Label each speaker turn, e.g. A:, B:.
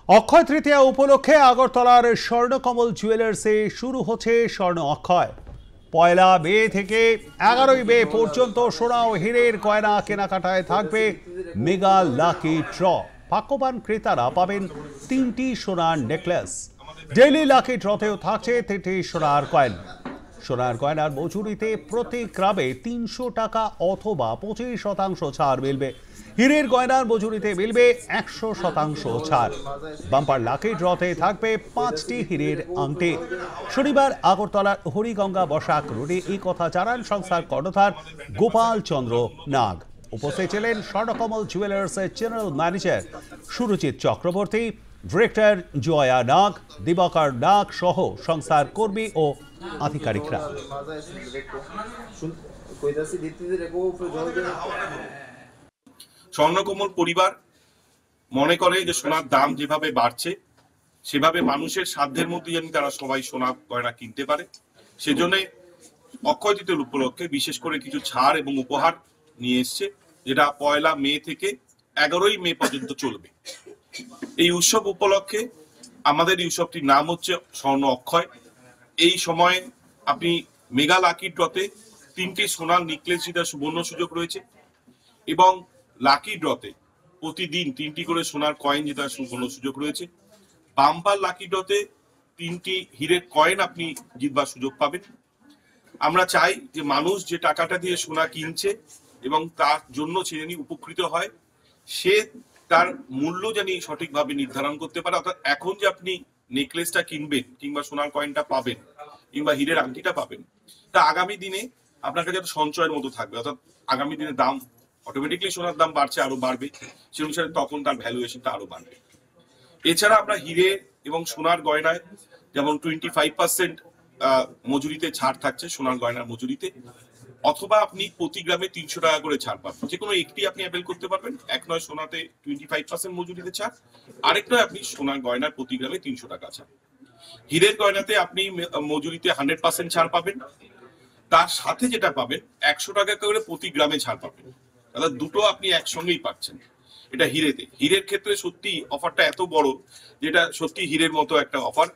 A: অক্ষয় তৃতীয়া উপলক্ষে আগরতলার স্বর্ণকমল জুয়েলার্সে শুরু হচ্ছে স্বর্ণ অক্ষয়। পয়লা মে থেকে 11ই মে পর্যন্ত সোনা ও হীরের গয়না কেনাকাটায় থাকবে মেগা লাকি ড্র। ভাগ্যবান ক্রেতারা পাবেন 3টি সোনার নেকলেস। ডেইলি লাকি ড্রতেও থাকছে 3টি সোনার কয়েন। সোনার গয়নার মজুরিতে প্রতি গ্রামে 300 টাকা অথবা 25% ছাড় মিলবে। হীরের গয়নার মজুরিতে মিলবে 100% ছাড়। বাম্পার লাকি ড্রতে থাকবে 5টি হীরের আংটি। শনিবার আগরতলার হরিগঙ্গা বসাক রোডে এই কথা জানান সংস্থার কর্ণধার গোপাল চন্দ্র নাগ। উপস্থিত ছিলেন স্বর্ণকমল জুয়েলার্সের general manager Surajit Chakraborty, director Jaya Nag, Dibakar Nag সহ সংস্থার কর্মী ও আধিকারিকরা।
B: স্বর্ণকমল পরিবার মনে করে যে সোনার দাম যেভাবে বাড়ছে সেভাবে মানুষের সাধ্যের মধ্যে যেন তারা সবাই সোনা গয়না কিনতে পারে, সেজন্য অক্ষয় তৃতীয়া উপলক্ষে বিশেষ করে কিছু ছাড় এবং উপহার নিয়ে এসছে, যেটা পয়লা মে থেকে 11ই মে পর্যন্ত চলবে। এই উৎসব উপলক্ষে আমাদের এই উৎসবটির নাম হচ্ছে স্বর্ণ অক্ষয়। এই সময়ে আপনি মেগা লাকি ড্রতে 3টি সোনার নেকলেস জেতার সুবর্ণ সুযোগ রয়েছে এবং লাকি ড্রতে প্রতিদিন 3টি করে সোনার কয়েন জেতার সুবর্ণ সুযোগ রয়েছে। বাম্পার লাকি ড্রতে 3টি হীরের কয়েন আপনি জিতবার সুযোগ পাবেন। আমরা চাই যে মানুষ যে টাকাটা দিয়ে সোনা কিনছে এবং তার জন্য সে জানি উপকৃত হয়, সে তার মূল্য জানি সঠিকভাবে নির্ধারণ করতে পারে। অর্থাৎ এখন যে আপনি নেকলেসটা কিনবেন কিংবা সোনার কয়েনটা পাবেন কিংবা হীরের আংটিটা পাবেন, তা আগামী দিনে আপনার কাছে একটা সঞ্চয়ের মতো থাকবে। অর্থাৎ আগামী দিনে দাম অটোমেটিকলি সোনার দাম বাড়ছে, আরো বাড়বে, সে অনুসারে তখন তার ভ্যালুয়েশনটা আরো বাড়বে। এছাড়া আমরা হীরে এবং সোনার গয়নায় যেমন 25% মজুরিতে ছাড় থাকছে সোনার গয়নার মজুরিতে, অথবা আপনি প্রতি গ্রামে 300 টাকা করে ছাড় পাবেন। যে কোনো একটি আপনি অ্যাপেল করতে পারবেন। এক নয় সোনাতে 25% মজুরিতে ছাড়, আরেক নয় আপনি সোনার গয়নার প্রতি গ্রামে 300 টাকা ছাড়। হীরের গয়নাতে আপনি মজুরিতে 100% ছাড় পাবেন, তার সাথে যেটা পাবেন 100 টাকা করে প্রতি গ্রামে ছাড় পাবেন। অর্থাৎ দুটো আপনি একসঙ্গেই পাচ্ছেন। এটা হীরেতে। হীরের ক্ষেত্রে সত্যি অফারটা এত বড়, যেটা সত্যি হীরের মতো একটা অফার।